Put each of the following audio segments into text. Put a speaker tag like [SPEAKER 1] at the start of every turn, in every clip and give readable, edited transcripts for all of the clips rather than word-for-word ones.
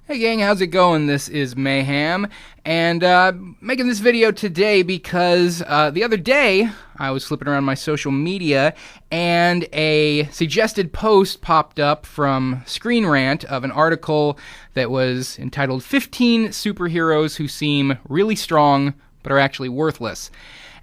[SPEAKER 1] Hey gang, how's it going? This is Mayhem, and making this video today because the other day I was flipping around my social media and a suggested post popped up from Screen Rant of an article that was entitled 15 Superheroes Who Seem Really Strong But Are Actually Worthless.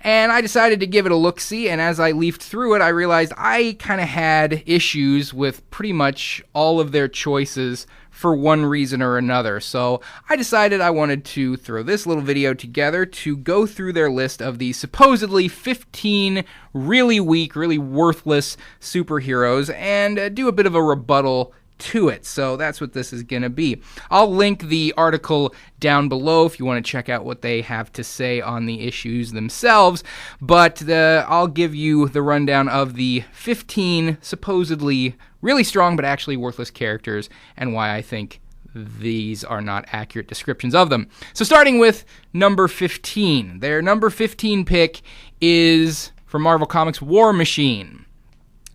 [SPEAKER 1] And I decided to give it a look-see, and as I leafed through it, I realized I kind of had issues with pretty much all of their choices for one reason or another. So I decided I wanted to throw this little video together to go through their list of the supposedly 15 really weak, really worthless superheroes and do a bit of a rebuttal to it. So that's what this is going to be. I'll link the article down below if you want to check out what they have to say on the issues themselves, but I'll give you the rundown of the 15 supposedly really strong but actually worthless characters and why I think these are not accurate descriptions of them. So starting with number 15. Their number 15 pick is from Marvel Comics War Machine.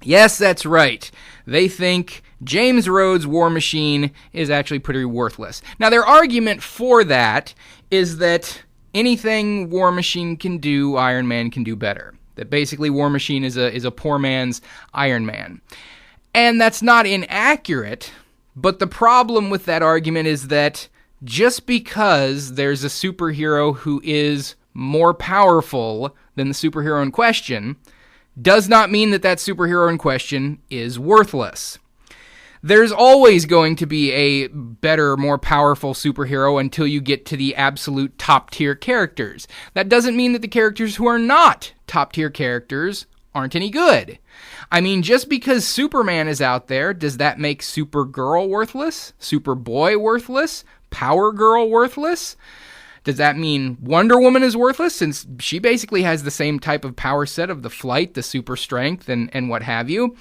[SPEAKER 1] Yes, that's right. They think James Rhodes' War Machine is actually pretty worthless. Now, their argument for that is that anything War Machine can do, Iron Man can do better. That basically War Machine is a poor man's Iron Man. And that's not inaccurate, but the problem with that argument is that just because there's a superhero who is more powerful than the superhero in question does not mean that that superhero in question is worthless. There's always going to be a better, more powerful superhero until you get to the absolute top-tier characters. That doesn't mean that the characters who are not top-tier characters aren't any good. I mean, just because Superman is out there, does that make Supergirl worthless? Superboy worthless? Power Girl worthless? Does that mean Wonder Woman is worthless, since she basically has the same type of power set of the flight, the super strength, and what have you?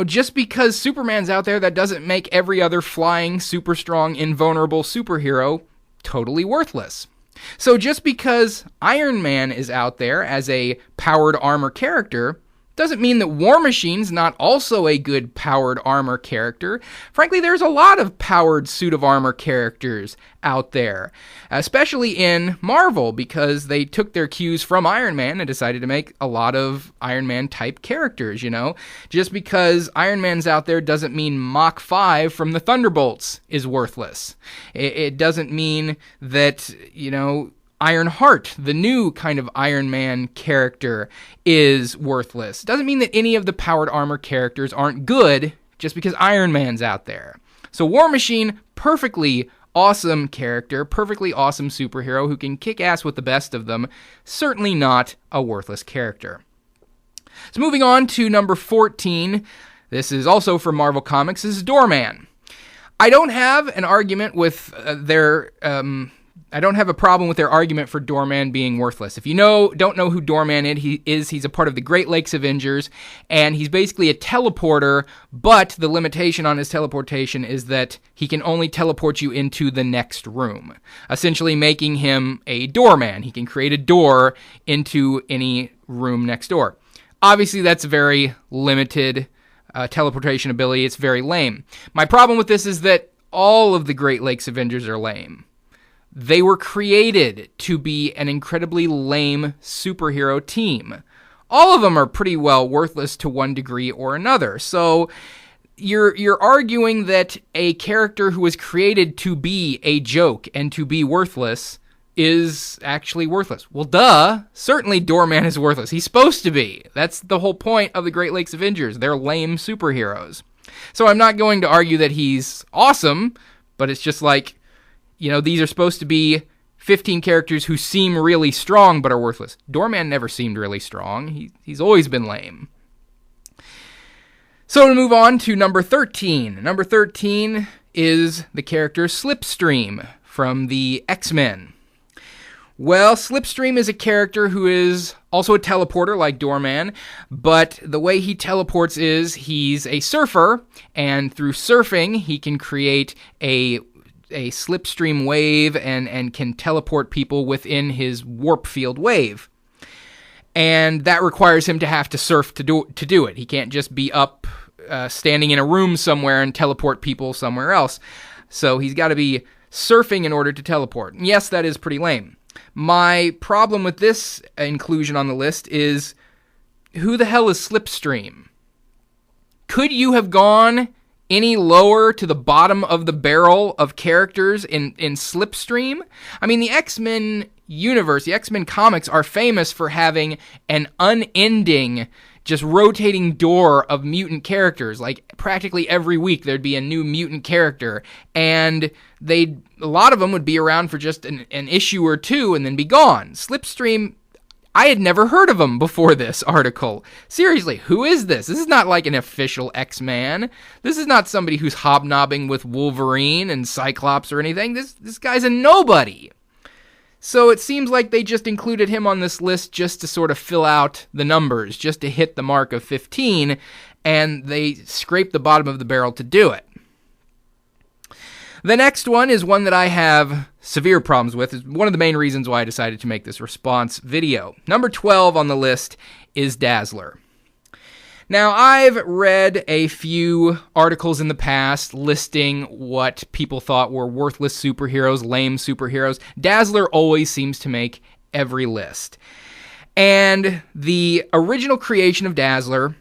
[SPEAKER 1] Just because Superman's out there, that doesn't make every other flying, super strong, invulnerable superhero totally worthless. So just because Iron Man is out there as a powered armor character doesn't mean that War Machine's not also a good powered armor character. Frankly, there's a lot of powered suit of armor characters out there, especially in Marvel, because they took their cues from Iron Man and decided to make a lot of Iron Man type characters, you know? Just because Iron Man's out there doesn't mean Mach 5 from the Thunderbolts is worthless. It doesn't mean that, Ironheart, the new kind of Iron Man character, is worthless. Doesn't mean that any of the powered armor characters aren't good just because Iron Man's out there. So War Machine, perfectly awesome character, perfectly awesome superhero who can kick ass with the best of them, certainly not a worthless character. So moving on to number 14, this is also from Marvel Comics, this is Doorman. I don't have an argument with I don't have a problem with their argument for Doorman being worthless. If you don't know who Doorman is, he's a part of the Great Lakes Avengers, and he's basically a teleporter, but the limitation on his teleportation is that he can only teleport you into the next room, essentially making him a doorman. He can create a door into any room next door. Obviously, that's very limited teleportation ability. It's very lame. My problem with this is that all of the Great Lakes Avengers are lame. They were created to be an incredibly lame superhero team. All of them are pretty well worthless to one degree or another. So you're arguing that a character who was created to be a joke and to be worthless is actually worthless. Well, duh. Certainly Doorman is worthless. He's supposed to be. That's the whole point of the Great Lakes Avengers. They're lame superheroes. So I'm not going to argue that he's awesome, but it's just like, these are supposed to be 15 characters who seem really strong but are worthless. Doorman never seemed really strong. He's always been lame. So to move on to number 13. Number 13 is the character Slipstream from the X-Men. Well, Slipstream is a character who is also a teleporter like Doorman, but the way he teleports is he's a surfer, and through surfing he can create a slipstream wave and can teleport people within his warp field wave. And that requires him to have to surf to do it. He can't just be up standing in a room somewhere and teleport people somewhere else. So he's got to be surfing in order to teleport. And yes, that is pretty lame. My problem with this inclusion on the list is, who the hell is Slipstream? Could you have gone any lower to the bottom of the barrel of characters in Slipstream? I mean, the X-Men universe, the X-Men comics are famous for having an unending, just rotating door of mutant characters. Like, practically every week there'd be a new mutant character, and a lot of them would be around for just an issue or two and then be gone. Slipstream, I had never heard of him before this article. Seriously, who is this? This is not like an official X-Man. This is not somebody who's hobnobbing with Wolverine and Cyclops or anything. This guy's a nobody. So it seems like they just included him on this list just to sort of fill out the numbers, just to hit the mark of 15, and they scraped the bottom of the barrel to do it. The next one is one that I have severe problems with. It's one of the main reasons why I decided to make this response video. Number 12 on the list is Dazzler. Now, I've read a few articles in the past listing what people thought were worthless superheroes, lame superheroes. Dazzler always seems to make every list. And the original creation of Dazzler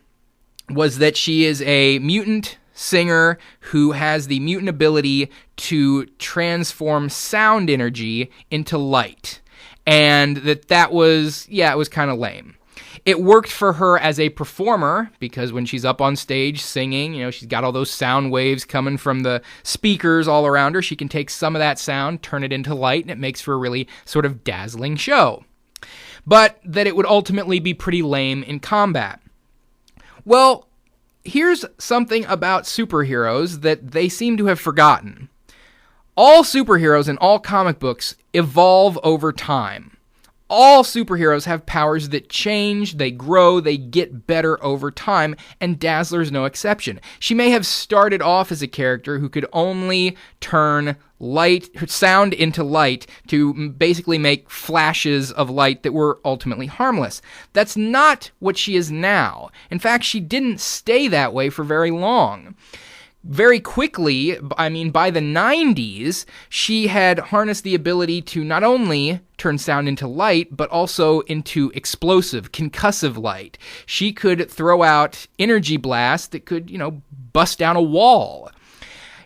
[SPEAKER 1] was that she is a mutant singer who has the mutant ability to transform sound energy into light. And that was, it was kind of lame. It worked for her as a performer, because when she's up on stage singing, she's got all those sound waves coming from the speakers all around her. She can take some of that sound, turn it into light, and it makes for a really sort of dazzling show. But that it would ultimately be pretty lame in combat. Well, here's something about superheroes that they seem to have forgotten. All superheroes in all comic books evolve over time. All superheroes have powers that change, they grow, they get better over time, and Dazzler's no exception. She may have started off as a character who could only turn sound into light to basically make flashes of light that were ultimately harmless. That's not what she is now. In fact, she didn't stay that way for very long. Very quickly, by the 90s, she had harnessed the ability to not only turn sound into light, but also into explosive, concussive light. She could throw out energy blasts that could, bust down a wall.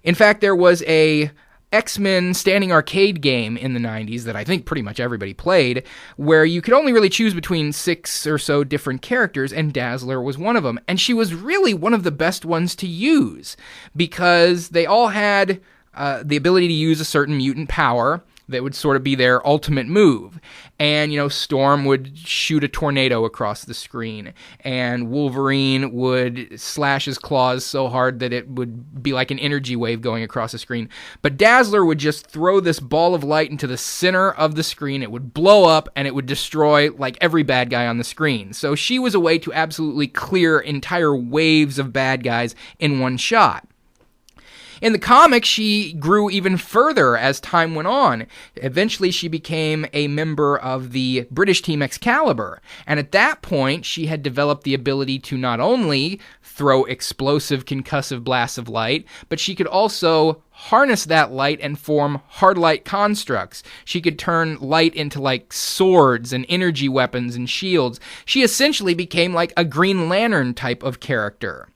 [SPEAKER 1] In fact, there was a X-Men standing arcade game in the 90s that I think pretty much everybody played, where you could only really choose between 6 or so different characters, and Dazzler was one of them. And she was really one of the best ones to use, because they all had the ability to use a certain mutant power that would sort of be their ultimate move. And, Storm would shoot a tornado across the screen, and Wolverine would slash his claws so hard that it would be like an energy wave going across the screen. But Dazzler would just throw this ball of light into the center of the screen. It would blow up, and it would destroy, like, every bad guy on the screen. So she was a way to absolutely clear entire waves of bad guys in one shot. In the comics, she grew even further as time went on. Eventually, she became a member of the British team Excalibur, and at that point, she had developed the ability to not only throw explosive, concussive blasts of light, but she could also harness that light and form hard light constructs. She could turn light into, like, swords and energy weapons and shields. She essentially became like a Green Lantern type of character.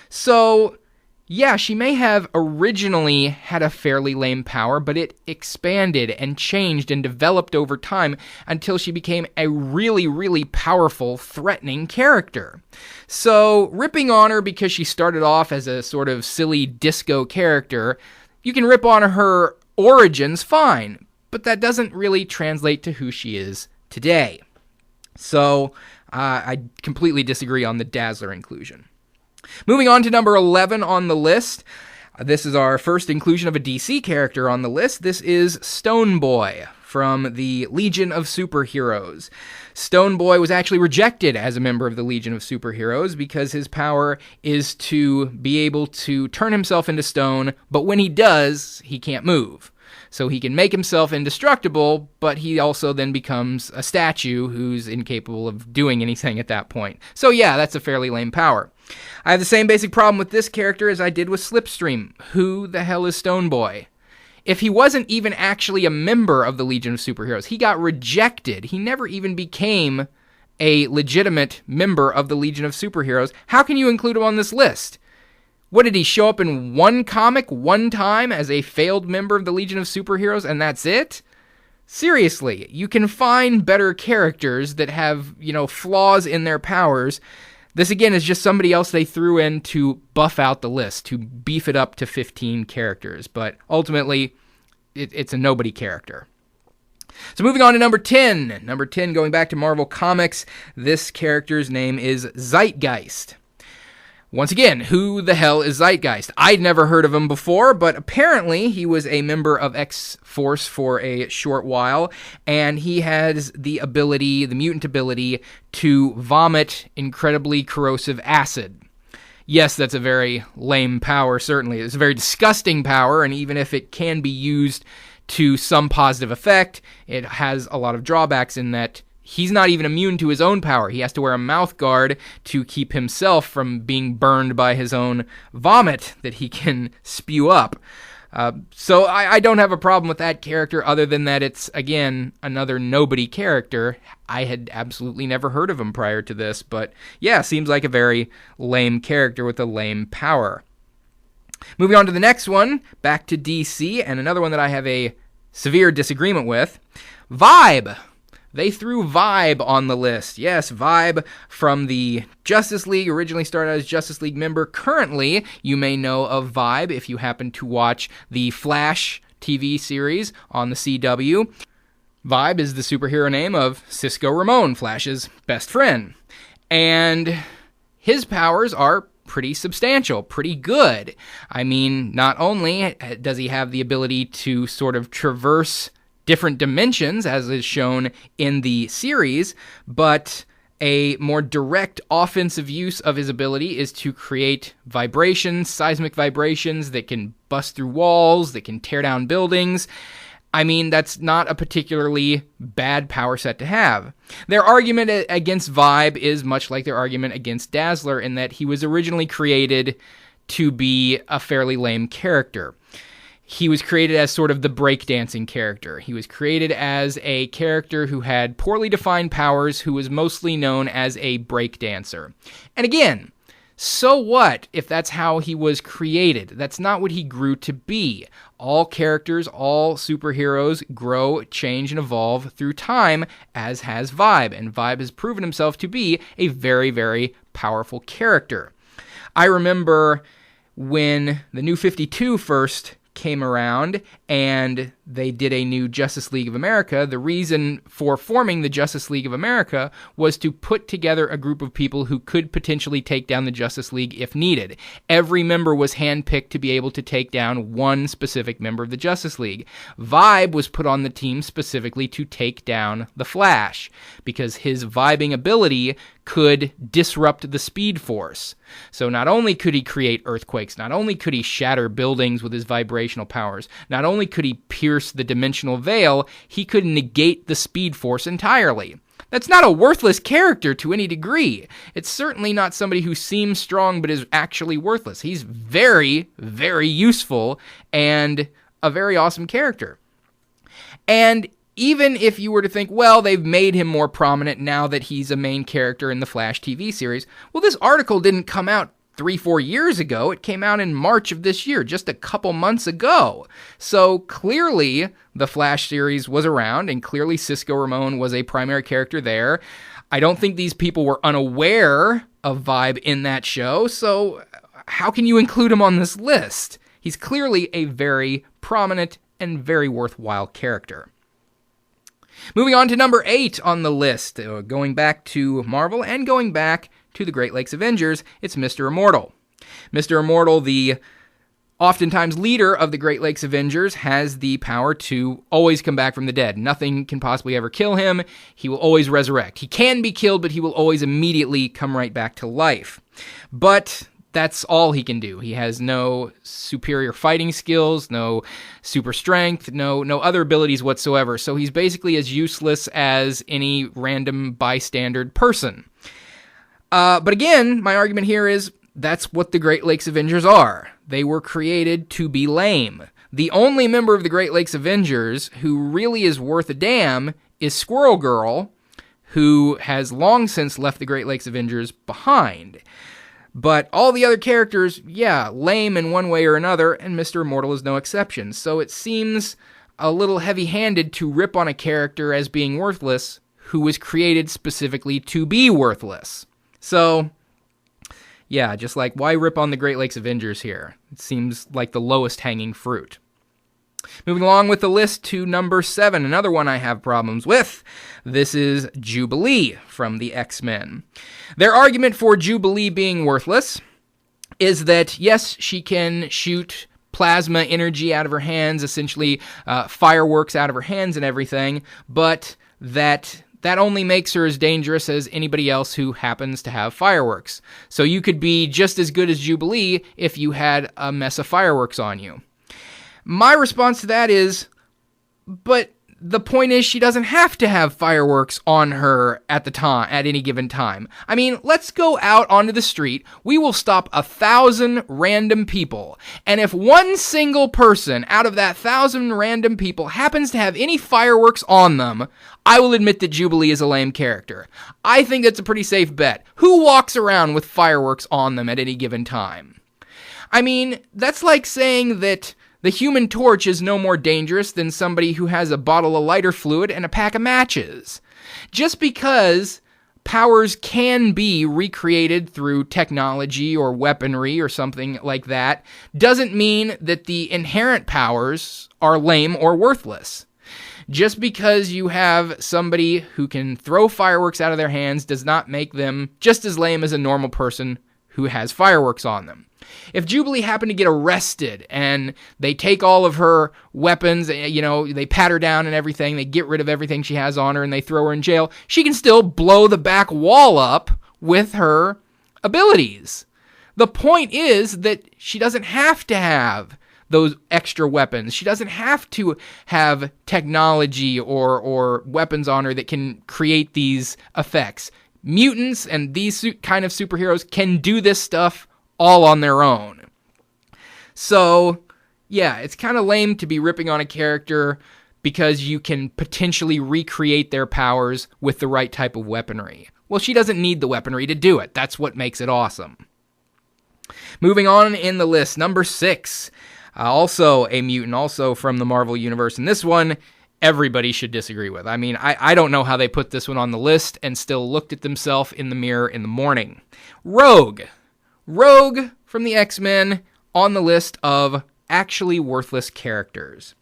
[SPEAKER 1] So, yeah, she may have originally had a fairly lame power, but it expanded and changed and developed over time until she became a really, really powerful, threatening character. So, ripping on her because she started off as a sort of silly disco character, you can rip on her origins, fine, but that doesn't really translate to who she is today. So, I completely disagree on the Dazzler inclusion. Moving on to number 11 on the list. This is our first inclusion of a DC character on the list. This is Stone Boy from the Legion of Superheroes. Stone Boy was actually rejected as a member of the Legion of Superheroes because his power is to be able to turn himself into stone, but when he does, he can't move. So he can make himself indestructible, but he also then becomes a statue who's incapable of doing anything at that point. So yeah, that's a fairly lame power. I have the same basic problem with this character as I did with Slipstream. Who the hell is Stone Boy? If he wasn't even actually a member of the Legion of Superheroes, he got rejected. He never even became a legitimate member of the Legion of Superheroes. How can you include him on this list? What, did he show up in one comic one time as a failed member of the Legion of Superheroes and that's it? Seriously, you can find better characters that have, flaws in their powers. This, again, is just somebody else they threw in to buff out the list, to beef it up to 15 characters. But ultimately, it's a nobody character. So moving on to number 10. Number 10, going back to Marvel Comics, this character's name is Zeitgeist. Once again, who the hell is Zeitgeist? I'd never heard of him before, but apparently he was a member of X-Force for a short while, and he has the mutant ability, to vomit incredibly corrosive acid. Yes, that's a very lame power, certainly. It's a very disgusting power, and even if it can be used to some positive effect, it has a lot of drawbacks in that he's not even immune to his own power. He has to wear a mouth guard to keep himself from being burned by his own vomit that he can spew up. So I don't have a problem with that character other than that it's, again, another nobody character. I had absolutely never heard of him prior to this, but yeah, seems like a very lame character with a lame power. Moving on to the next one, back to DC, and another one that I have a severe disagreement with, Vibe. They threw Vibe on the list. Yes, Vibe from the Justice League, originally started as Justice League member. Currently, you may know of Vibe if you happen to watch the Flash TV series on the CW. Vibe is the superhero name of Cisco Ramon, Flash's best friend. And his powers are pretty substantial, pretty good. I mean, not only does he have the ability to sort of traverse different dimensions, as is shown in the series, but a more direct offensive use of his ability is to create vibrations, seismic vibrations that can bust through walls, that can tear down buildings. I mean, that's not a particularly bad power set to have. Their argument against Vibe is much like their argument against Dazzler in that he was originally created to be a fairly lame character. He was created as sort of the breakdancing character. He was created as a character who had poorly defined powers, who was mostly known as a breakdancer. And again, so what if that's how he was created? That's not what he grew to be. All characters, all superheroes grow, change, and evolve through time, as has Vibe. And Vibe has proven himself to be a very, very powerful character. I remember when the New 52 first came around and they did a new Justice League of America. The reason for forming the Justice League of America was to put together a group of people who could potentially take down the Justice League if needed. Every member was handpicked to be able to take down one specific member of the Justice League. Vibe was put on the team specifically to take down the Flash because his vibing ability could disrupt the Speed Force. So not only could he create earthquakes, not only could he shatter buildings with his vibrational powers, not only could he pierce the dimensional veil, he could negate the Speed Force entirely. That's not a worthless character to any degree. It's certainly not somebody who seems strong but is actually worthless. He's very, very useful and a very awesome character. And even if you were to think, well, they've made him more prominent now that he's a main character in the Flash TV series, well, this article didn't come out 3-4 years ago. It came out in March of this year, just a couple months ago. So clearly the Flash series was around, and clearly Cisco Ramon was a primary character there. I don't think these people were unaware of Vibe in that show, so how can you include him on this list? He's clearly a very prominent and very worthwhile character. Moving on to number 8 on the list, going back to Marvel and going back to the Great Lakes Avengers, it's Mr. Immortal. Mr. Immortal, the oftentimes leader of the Great Lakes Avengers, has the power to always come back from the dead. Nothing can possibly ever kill him. He will always resurrect. He can be killed, but he will always immediately come right back to life. But that's all he can do. He has no superior fighting skills, no super strength, no other abilities whatsoever. So he's basically as useless as any random bystander person. But again, my argument here is that's what the Great Lakes Avengers are. They were created to be lame. The only member of the Great Lakes Avengers who really is worth a damn is Squirrel Girl, who has long since left the Great Lakes Avengers behind. But all the other characters, yeah, lame in one way or another, and Mr. Immortal is no exception. So it seems a little heavy-handed to rip on a character as being worthless who was created specifically to be worthless. So yeah, just like, why rip on the Great Lakes Avengers here? It seems like the lowest hanging fruit. Moving along with the list to number 7, another one I have problems with. This is Jubilee from the X-Men. Their argument for Jubilee being worthless is that, yes, she can shoot plasma energy out of her hands, essentially fireworks out of her hands and everything, but that only makes her as dangerous as anybody else who happens to have fireworks. So you could be just as good as Jubilee if you had a mess of fireworks on you. My response to that is, but the point is she doesn't have to have fireworks on her at any given time. I mean, let's go out onto the street. We will stop 1,000 random people. And if one single person out of that 1,000 random people happens to have any fireworks on them, I will admit that Jubilee is a lame character. I think that's a pretty safe bet. Who walks around with fireworks on them at any given time? I mean, that's like saying that the Human Torch is no more dangerous than somebody who has a bottle of lighter fluid and a pack of matches. Just because powers can be recreated through technology or weaponry or something like that doesn't mean that the inherent powers are lame or worthless. Just because you have somebody who can throw fireworks out of their hands does not make them just as lame as a normal person who has fireworks on them. If Jubilee happened to get arrested and they take all of her weapons, they pat her down and everything, they get rid of everything she has on her and they throw her in jail, she can still blow the back wall up with her abilities. The point is that she doesn't have to have those extra weapons. She doesn't have to have technology or weapons on her that can create these effects. Mutants and these kind of superheroes can do this stuff all on their own. So, yeah, it's kind of lame to be ripping on a character because you can potentially recreate their powers with the right type of weaponry. Well, she doesn't need the weaponry to do it. That's what makes it awesome. Moving on in the list, number 6. Also a mutant, also from the Marvel Universe. And this one, everybody should disagree with. I mean, I don't know how they put this one on the list and still looked at themselves in the mirror in the morning. Rogue. Rogue from the X-Men on the list of actually worthless characters.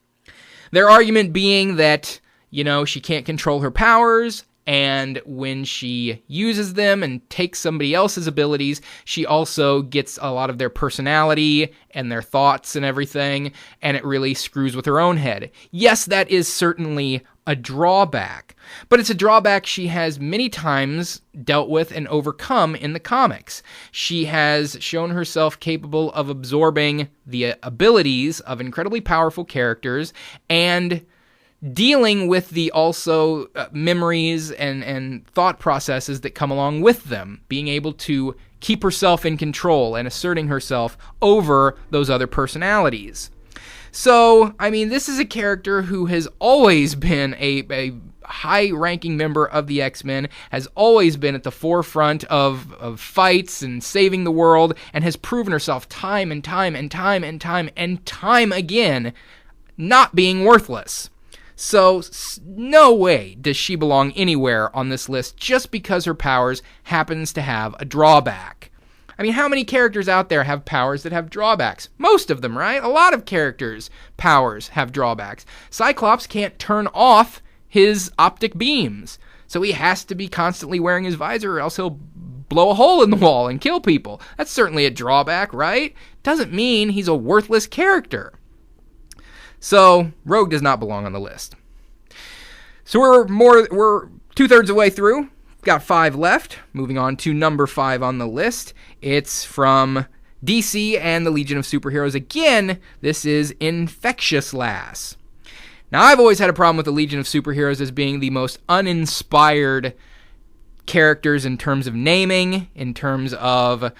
[SPEAKER 1] Their argument being that, she can't control her powers, and when she uses them and takes somebody else's abilities, she also gets a lot of their personality and their thoughts and everything, and it really screws with her own head. Yes, that is certainly a drawback, but it's a drawback she has many times dealt with and overcome in the comics. She has shown herself capable of absorbing the abilities of incredibly powerful characters and dealing with the also memories and thought processes that come along with them, being able to keep herself in control and asserting herself over those other personalities. So, I mean, this is a character who has always been a high-ranking member of the X-Men, has always been at the forefront of fights and saving the world, and has proven herself time and time and time and time and time again not being worthless. So, no way does she belong anywhere on this list just because her powers happens to have a drawback. I mean, how many characters out there have powers that have drawbacks? Most of them, right? A lot of characters' powers have drawbacks. Cyclops can't turn off his optic beams, so he has to be constantly wearing his visor or else he'll blow a hole in the wall and kill people. That's certainly a drawback, right? Doesn't mean he's a worthless character. So, Rogue does not belong on the list. So we're 2/3 of the way through. Got 5 left. Moving on to number 5 on the list. It's from DC and the Legion of Superheroes. Again, this is Infectious Lass. Now, I've always had a problem with the Legion of Superheroes as being the most uninspired characters in terms of naming, in terms of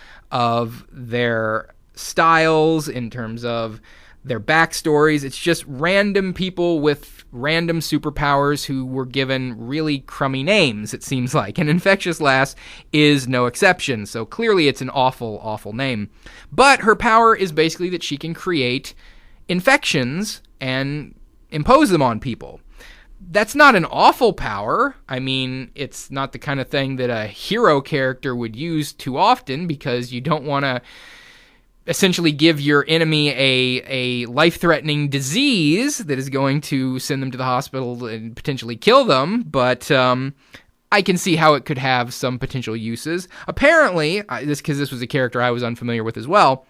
[SPEAKER 1] their styles, in terms of their backstories. It's just random people with random superpowers who were given really crummy names, it seems like. And Infectious Lass is no exception. So clearly it's an awful, awful name. But her power is basically that she can create infections and impose them on people. That's not an awful power. I mean, it's not the kind of thing that a hero character would use too often, because you don't want to essentially give your enemy a life-threatening disease that is going to send them to the hospital and potentially kill them, but I can see how it could have some potential uses. Apparently, because this was a character I was unfamiliar with as well,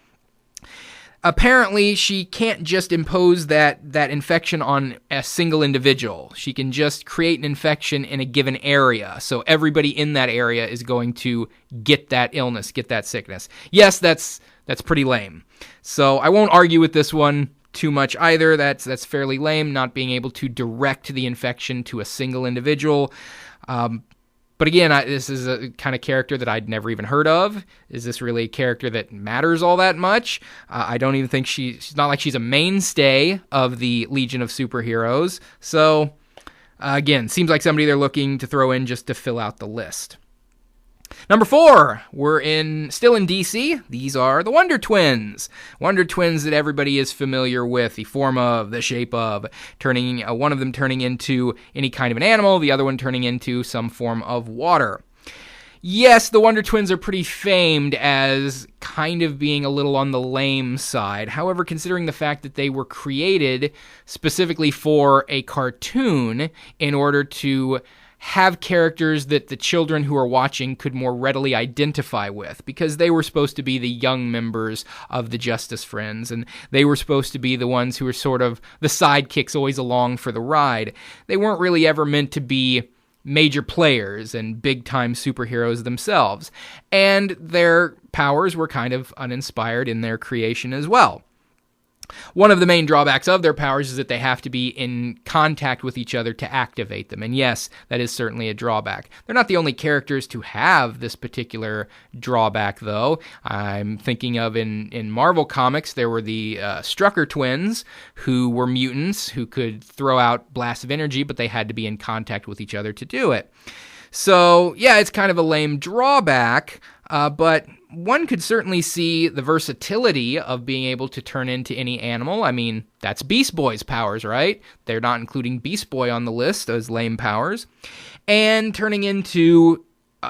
[SPEAKER 1] apparently she can't just impose that infection on a single individual. She can just create an infection in a given area, so everybody in that area is going to get that illness, get that sickness. Yes, that's pretty lame. So I won't argue with this one too much either. That's fairly lame, not being able to direct the infection to a single individual. But again, this is a kind of character that I'd never even heard of. Is this really a character that matters all that much? I don't even think she's not like she's a mainstay of the Legion of Superheroes. So again, seems like somebody they're looking to throw in just to fill out the list. Number 4, we're still in DC. These are the Wonder Twins. Wonder Twins that everybody is familiar with, the form of, the shape of, one of them turning into any kind of an animal, the other one turning into some form of water. Yes, the Wonder Twins are pretty famed as kind of being a little on the lame side. However, considering the fact that they were created specifically for a cartoon in order to have characters that the children who are watching could more readily identify with, because they were supposed to be the young members of the Justice Friends, and they were supposed to be the ones who were sort of the sidekicks always along for the ride. They weren't really ever meant to be major players and big-time superheroes themselves, and their powers were kind of uninspired in their creation as well. One of the main drawbacks of their powers is that they have to be in contact with each other to activate them. And yes, that is certainly a drawback. They're not the only characters to have this particular drawback, though. I'm thinking of in Marvel Comics, there were the Strucker twins, who were mutants, who could throw out blasts of energy, but they had to be in contact with each other to do it. So, yeah, it's kind of a lame drawback, but one could certainly see the versatility of being able to turn into any animal. I mean, that's Beast Boy's powers, right? They're not including Beast Boy on the list as lame powers. And turning into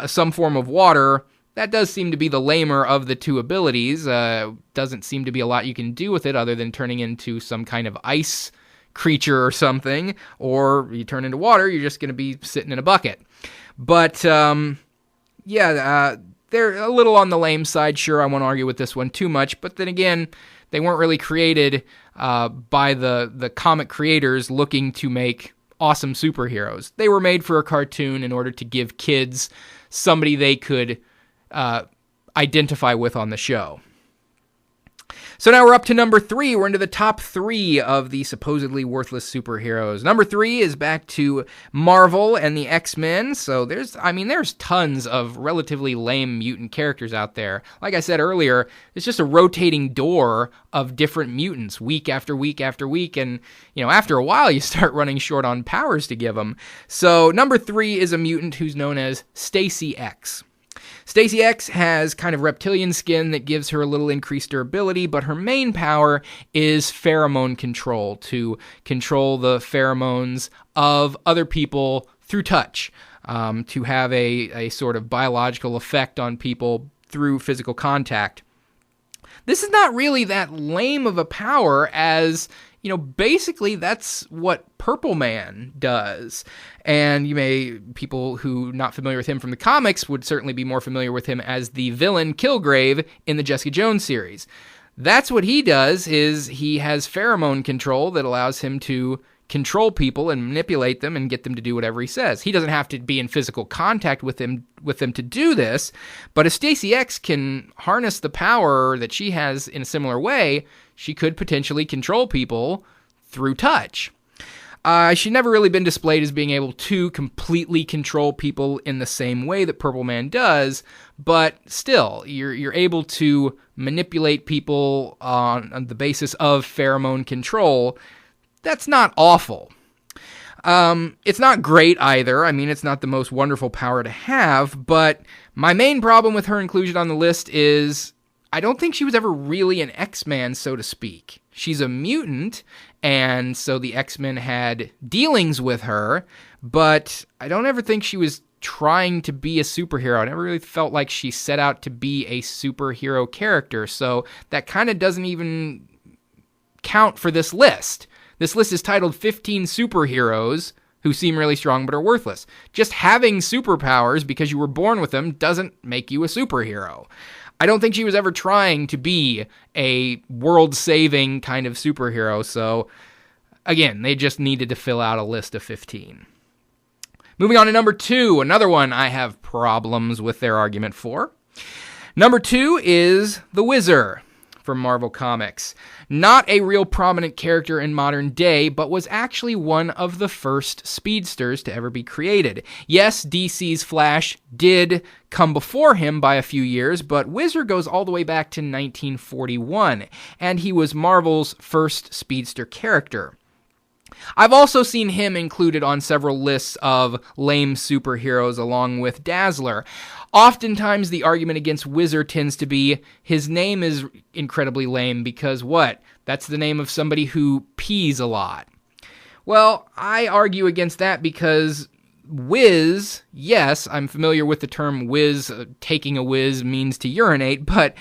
[SPEAKER 1] some form of water, that does seem to be the lamer of the two abilities. Doesn't seem to be a lot you can do with it other than turning into some kind of ice creature or something. Or you turn into water, you're just going to be sitting in a bucket. But, they're a little on the lame side. Sure, I won't argue with this one too much, but then again, they weren't really created by the comic creators looking to make awesome superheroes. They were made for a cartoon in order to give kids somebody they could identify with on the show. So now we're up to number 3. We're into the top 3 of the supposedly worthless superheroes. Number 3 is back to Marvel and the X-Men. So there's tons of relatively lame mutant characters out there. Like I said earlier, it's just a rotating door of different mutants week after week after week. And, after a while, you start running short on powers to give them. So number 3 is a mutant who's known as Stacy X. Stacy X has kind of reptilian skin that gives her a little increased durability, but her main power is pheromone control, to control the pheromones of other people through touch, to have a sort of biological effect on people through physical contact. This is not really that lame of a power as, basically that's what Purple Man does. And people who not familiar with him from the comics would certainly be more familiar with him as the villain Kilgrave in the Jessica Jones series. That's what he does, is he has pheromone control that allows him to control people and manipulate them and get them to do whatever he says. He doesn't have to be in physical contact with them to do this, but if Stacy X can harness the power that she has in a similar way, she could potentially control people through touch. She's never really been displayed as being able to completely control people in the same way that Purple Man does, but still, you're able to manipulate people on the basis of pheromone control. That's not awful. It's not great either. I mean, it's not the most wonderful power to have, but my main problem with her inclusion on the list is I don't think she was ever really an X-Man, so to speak. She's a mutant, and so the X-Men had dealings with her, but I don't ever think she was trying to be a superhero. I never really felt like she set out to be a superhero character, so that kind of doesn't even count for this list. This list is titled 15 Superheroes Who Seem Really Strong But Are Worthless. Just having superpowers because you were born with them doesn't make you a superhero. I don't think she was ever trying to be a world-saving kind of superhero, so again, they just needed to fill out a list of 15. Moving on to number 2, another one I have problems with their argument for. Number 2 is the Whizzer from Marvel Comics. Not a real prominent character in modern day, but was actually one of the first speedsters to ever be created. Yes, DC's Flash did come before him by a few years, but Whizzer goes all the way back to 1941, and he was Marvel's first speedster character. I've also seen him included on several lists of lame superheroes along with Dazzler. Oftentimes, the argument against Whizzer tends to be his name is incredibly lame because what? That's the name of somebody who pees a lot. Well, I argue against that because whiz, yes, I'm familiar with the term whiz, taking a whiz means to urinate, but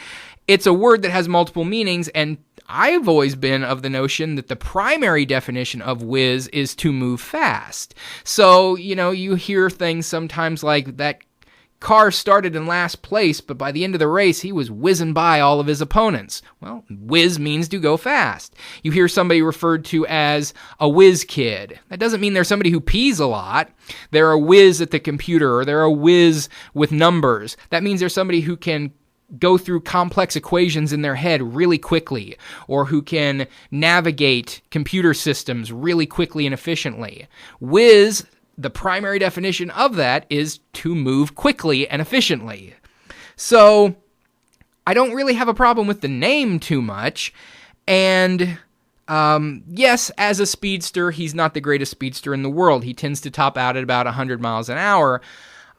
[SPEAKER 1] it's a word that has multiple meanings, and I've always been of the notion that the primary definition of whiz is to move fast. So, you hear things sometimes like that car started in last place, but by the end of the race, he was whizzing by all of his opponents. Well, whiz means to go fast. You hear somebody referred to as a whiz kid. That doesn't mean they're somebody who pees a lot. They're a whiz at the computer, or they're a whiz with numbers. That means they're somebody who can go through complex equations in their head really quickly, or who can navigate computer systems really quickly and efficiently. Whiz, the primary definition of that is to move quickly and efficiently. So, I don't really have a problem with the name too much, and yes, as a speedster, he's not the greatest speedster in the world. He tends to top out at about 100 miles an hour,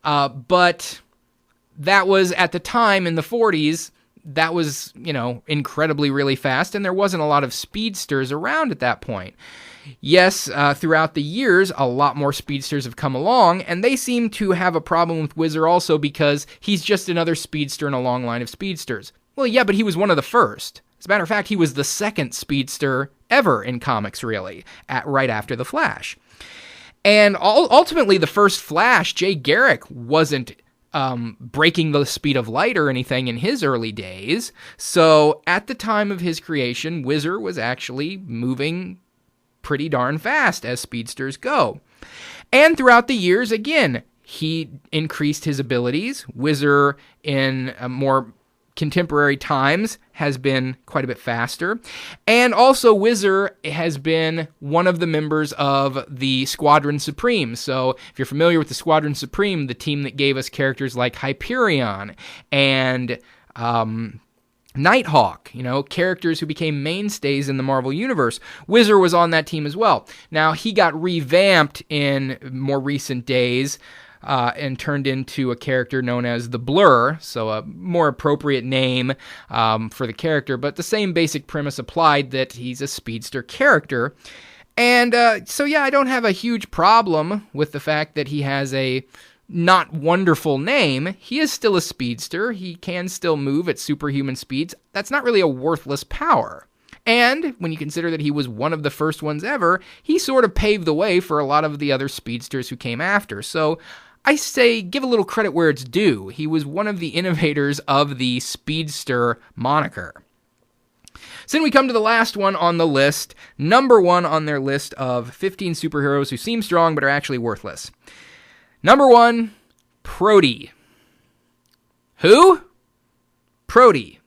[SPEAKER 1] but that was, at the time in the 40s, that was, incredibly really fast, and there wasn't a lot of speedsters around at that point. Yes, throughout the years, a lot more speedsters have come along, and they seem to have a problem with Whizzer also because he's just another speedster in a long line of speedsters. Well, yeah, but he was one of the first. As a matter of fact, he was the second speedster ever in comics, really, right after the Flash. And ultimately, the first Flash, Jay Garrick, wasn't breaking the speed of light or anything in his early days. So at the time of his creation, Whizzer was actually moving pretty darn fast as speedsters go. And throughout the years, again, he increased his abilities. Whizzer in more contemporary times has been quite a bit faster. And also Whizzer has been one of the members of the Squadron Supreme. So if you're familiar with the Squadron Supreme, the team that gave us characters like Hyperion and Nighthawk, characters who became mainstays in the Marvel Universe. Whizzer was on that team as well. Now, he got revamped in more recent days and turned into a character known as the Blur, so a more appropriate name for the character, but the same basic premise applied, that he's a speedster character. And so, yeah, I don't have a huge problem with the fact that he has a not wonderful name. He is still a speedster. He can still move at superhuman speeds. That's not really a worthless power. And when you consider that he was one of the first ones ever, he sort of paved the way for a lot of the other speedsters who came after. So I say give a little credit where it's due. He was one of the innovators of the speedster moniker. So then we come to the last one on the list, number 1 on their list of 15 superheroes who seem strong but are actually worthless. Number 1, Prody. Who? Prody.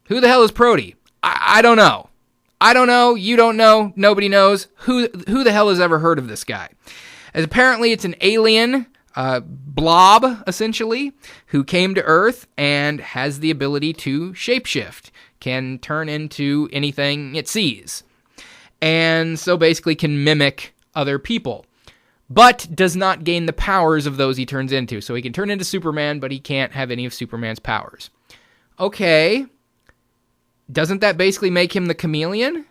[SPEAKER 1] Who the hell is Prody? I don't know. I don't know. You don't know. Nobody knows. Who the hell has ever heard of this guy? As apparently it's an alien blob, essentially, who came to Earth and has the ability to shapeshift, can turn into anything it sees, and so basically can mimic other people, but does not gain the powers of those he turns into. So he can turn into Superman, but he can't have any of Superman's powers. Okay. Doesn't that basically make him the Chameleon?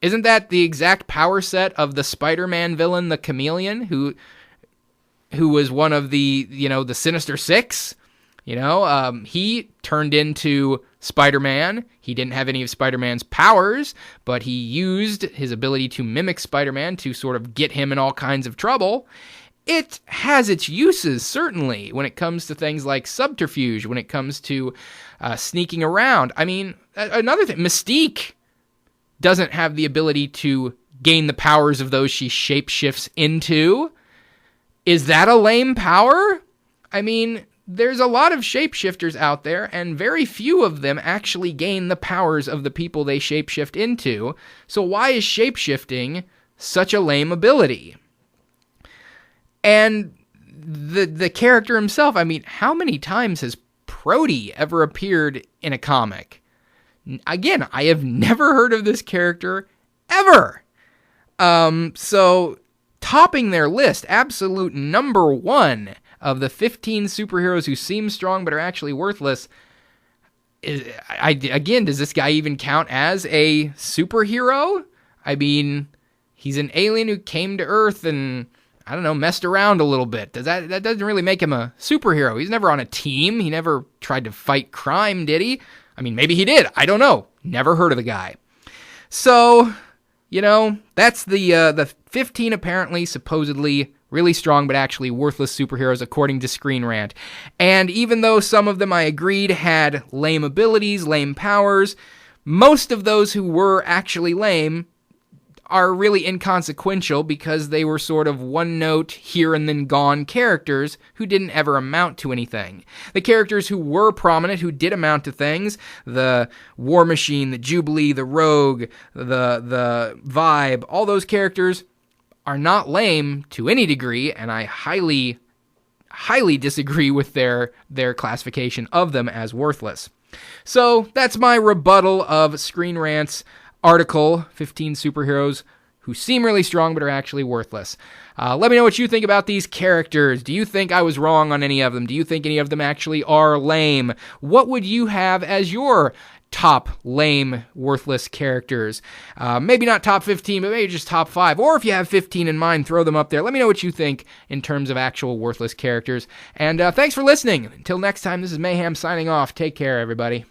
[SPEAKER 1] Isn't that the exact power set of the Spider-Man villain, the Chameleon, who was one of the, the Sinister Six? He turned into Spider-Man. He didn't have any of Spider-Man's powers, but he used his ability to mimic Spider-Man to sort of get him in all kinds of trouble. It has its uses, certainly, when it comes to things like subterfuge, when it comes to sneaking around. I mean, another thing, Mystique doesn't have the ability to gain the powers of those she shapeshifts into. Is that a lame power? I mean, there's a lot of shapeshifters out there, and very few of them actually gain the powers of the people they shapeshift into. So why is shapeshifting such a lame ability? And the character himself, I mean, how many times has Prody ever appeared in a comic? Again, I have never heard of this character ever. So topping their list, absolute number 1 of the 15 superheroes who seem strong but are actually worthless. Again, does this guy even count as a superhero? I mean, he's an alien who came to Earth and, I don't know, messed around a little bit. That doesn't really make him a superhero. He's never on a team. He never tried to fight crime, did he? I mean, maybe he did. I don't know. Never heard of the guy. So, that's the 15 apparently, supposedly really strong but actually worthless superheroes according to Screen Rant. And even though some of them I agreed had lame abilities, lame powers, most of those who were actually lame are really inconsequential because they were sort of one-note, here-and-then-gone characters who didn't ever amount to anything. The characters who were prominent, who did amount to things, the War Machine, the Jubilee, the Rogue, the Vibe, all those characters are not lame to any degree, and I highly disagree with their classification of them as worthless. So that's my rebuttal of Screen Rant's article, 15 superheroes who seem really strong but are actually worthless. Let me know what you think about these characters. Do you think I was wrong on any of them? Do you think any of them actually are lame? What would you have as your top lame, worthless characters? Maybe not top 15, but maybe just top 5. Or if you have 15 in mind, throw them up there. Let me know what you think in terms of actual worthless characters. And thanks for listening. Until next time, this is Mayhem signing off. Take care, everybody.